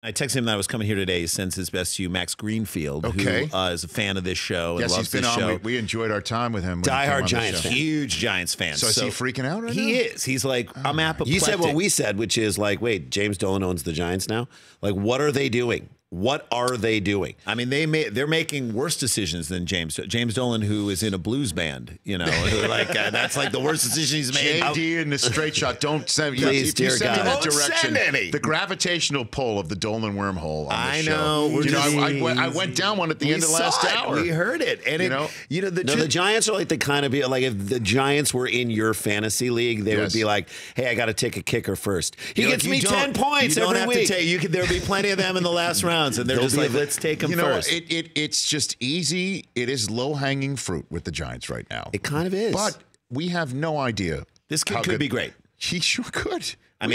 I texted him that I was coming here today. He sends his best to you, Max Greenfield, who is a fan of this show and yes, loves he's been this show. We enjoyed our time with him. Diehard Giants fan. Huge Giants fan. So is he freaking out right now? He is. He's like, I'm apoplectic. You said what we said, which is like, wait, James Dolan owns the Giants now? Like, what are they doing? What are they doing? I mean, they're making worse decisions than James Dolan, who is in a blues band. You know, that's like the worst decision he's made. JD in the straight shot. Don't send. Please, if you dear send God. me that Don't direction. send any. The gravitational pull of the Dolan wormhole. On I this know. Show. I went down one at the end of last hour. We heard it, and the Giants are like the kind of like if the Giants were in your fantasy league, they would be like, "Hey, I got to take a kicker first. He gets me 10 points every week." There'll be plenty of them in the last rounds, and they're just like, let's take him first. It's just easy. It is low-hanging fruit with the Giants right now. It kind of is. But we have no idea. This kid could be great. He sure could. I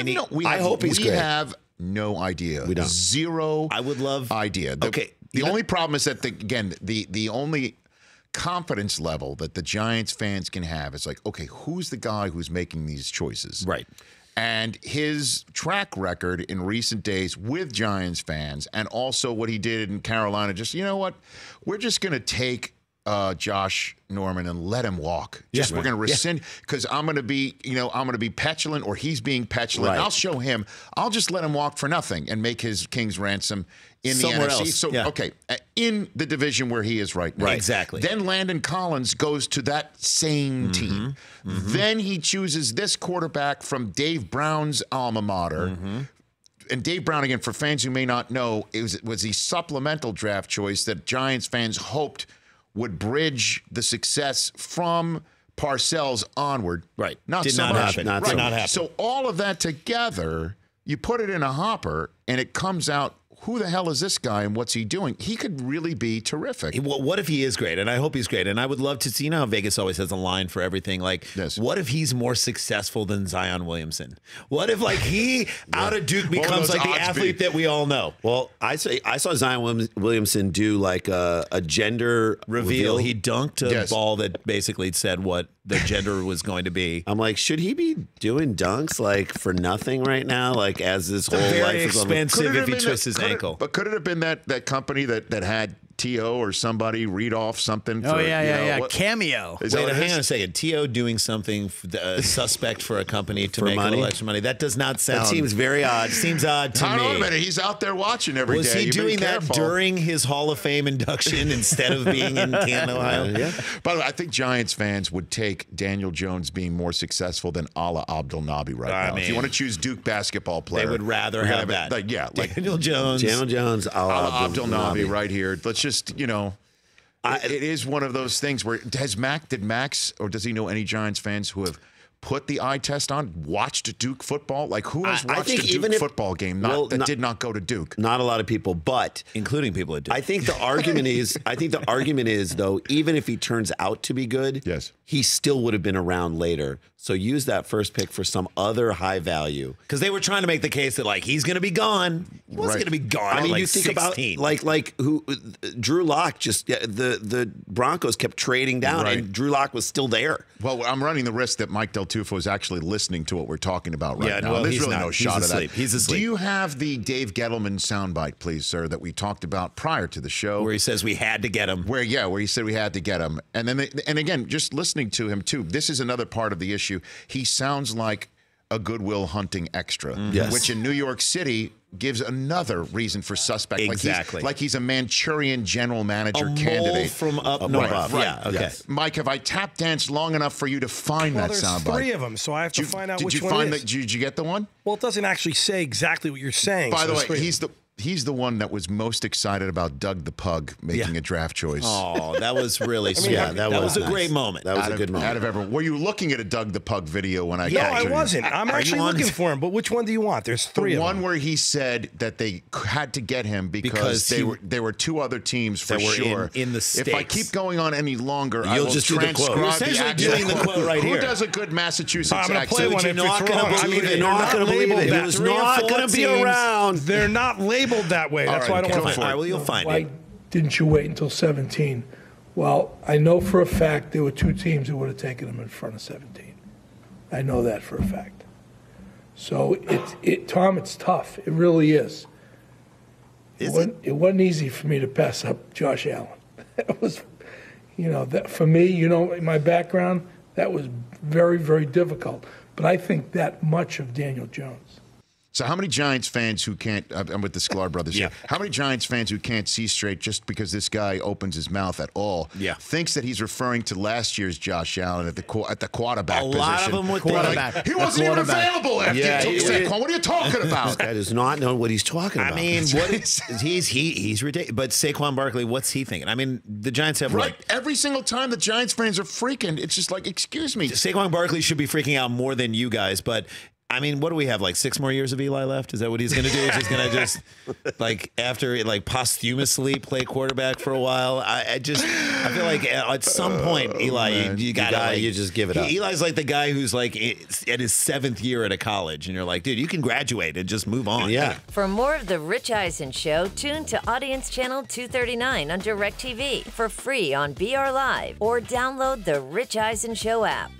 hope he's great. We have no idea. We don't. Zero. I would love idea. The only problem is that the only confidence level that the Giants fans can have is like, okay, who's the guy who's making these choices? Right. And his track record in recent days with Giants fans and also what he did in Carolina, just, you know what? We're just going to take Josh Norman and let him walk. We're going to rescind because I'm going to be, petulant or he's being petulant. Right. I'll show him. I'll just let him walk for nothing and make his king's ransom in Somewhere the NFC. else. So, okay, in the division where he is right now. Right. Exactly. Then Landon Collins goes to that same team. Then he chooses this quarterback from Dave Brown's alma mater. And Dave Brown, again, for fans who may not know, was the supplemental draft choice that Giants fans hoped would bridge the success from Parcells onward. Right. Did not happen. So all of that together, you put it in a hopper, and it comes out, who the hell is this guy and what's he doing? He could really be terrific. What if he is great? And I hope he's great. And I would love to see, you know how Vegas always has a line for everything. Like, what if he's more successful than Zion Williamson? What if, like, he out of Duke becomes like the athlete that we all know? Well, I saw Zion Williamson do like a gender reveal. He dunked a ball that basically said what the gender was going to be. I'm like, should he be doing dunks like for nothing right now? Like as this whole very life is expensive if he twists his ankle. But could it have been that company that had T.O. or somebody read off something? Cameo. Wait, hang on a second. T.O. doing something suspect for a company to make a little extra money. That does not sound... That seems very odd. Seems odd to me. Hold on a minute. He's out there watching every day. Was he doing that during his Hall of Fame induction instead of being in Canton, Ohio? By the way, I think Giants fans would take Daniel Jones being more successful than Ala Abdel Nabi now. If you want to choose Duke basketball player, they would rather have that. Daniel Jones, Ala Abdel Nabi right here. Let's just, it is one of those things where did Max or does he know any Giants fans who have put the eye test on, watched Duke football? Like, who has watched a Duke football game that did not go to Duke? Not a lot of people, but including people at Duke. I think the argument is, though, even if he turns out to be good, he still would have been around later. So use that first pick for some other high value. Because they were trying to make the case that, like, he's going to be gone. He wasn't going to be gone. I mean, like you think 16. about like who Drew Lock the Broncos kept trading down, and Drew Lock was still there. Well, I'm running the risk that Mike Del Tufo is actually listening to what we're talking about right now. Well, there's really no shot of that. He's asleep. Do you have the Dave Gettleman soundbite, please, sir, that we talked about prior to the show? Where he says we had to get him. Where he said we had to get him. And then, and again, just listening to him, too, this is another part of the issue. He sounds like a Goodwill Hunting extra, which in New York City gives another reason for suspect. Exactly. Like he's a Manchurian general manager candidate. From up north. Right. Yeah, okay. Yes. Mike, have I tap danced long enough for you to find that soundbite? There's 3 of them, so I have to find out which one it is. Did you get the one? Well, it doesn't actually say exactly what you're saying. By the way, he's the one that was most excited about Doug the Pug making a draft choice. Oh, that was really sweet. That was a great moment. That was a good moment. Out of everyone. Were you looking at a Doug the Pug video when I called you? No, I wasn't. I'm actually looking for him, but which one do you want? There's 3 of them. The one where he said that they had to get him because there were 2 other teams for sure. In the States. If I keep going on any longer, I will just do the quote. transcribe You're essentially the doing the quote right here. Who does a good Massachusetts accent? I'm going to play one if it's wrong. You're not going to believe it. It was not going to be around. They're not labeled that way. That's why I don't want to find it. Well, you'll find Why it. didn't you wait until 17? Well, I know for a fact there were 2 teams that would have taken him in front of 17. I know that for a fact. So, Tom, it's tough. It really is. It wasn't easy for me to pass up Josh Allen. It was, that for me, my background, that was very, very difficult. But I think that much of Daniel Jones. So how many Giants fans who can't, I'm with the Sklar brothers here, how many Giants fans who can't see straight just because this guy opens his mouth at all thinks that he's referring to last year's Josh Allen at the quarterback position? A lot of them with quarterback. He wasn't even available after he took Saquon. What are you talking about? That does not know what he's talking about. I mean, he's ridiculous. But Saquon Barkley, what's he thinking? I mean, the Giants have every single time the Giants fans are freaking, it's just like, excuse me. Saquon Barkley should be freaking out more than you guys, but I mean, what do we have? Like 6 more years of Eli left? Is that what he's going to do? He's just going to after posthumously play quarterback for a while. I feel like at some point, Eli, you just give it up. Eli's like the guy who's like at his 7th year at a college, and you're like, dude, you can graduate and just move on. Yeah. For more of the Rich Eisen Show, tune to Audience Channel 239 on DirecTV for free on BR Live or download the Rich Eisen Show app.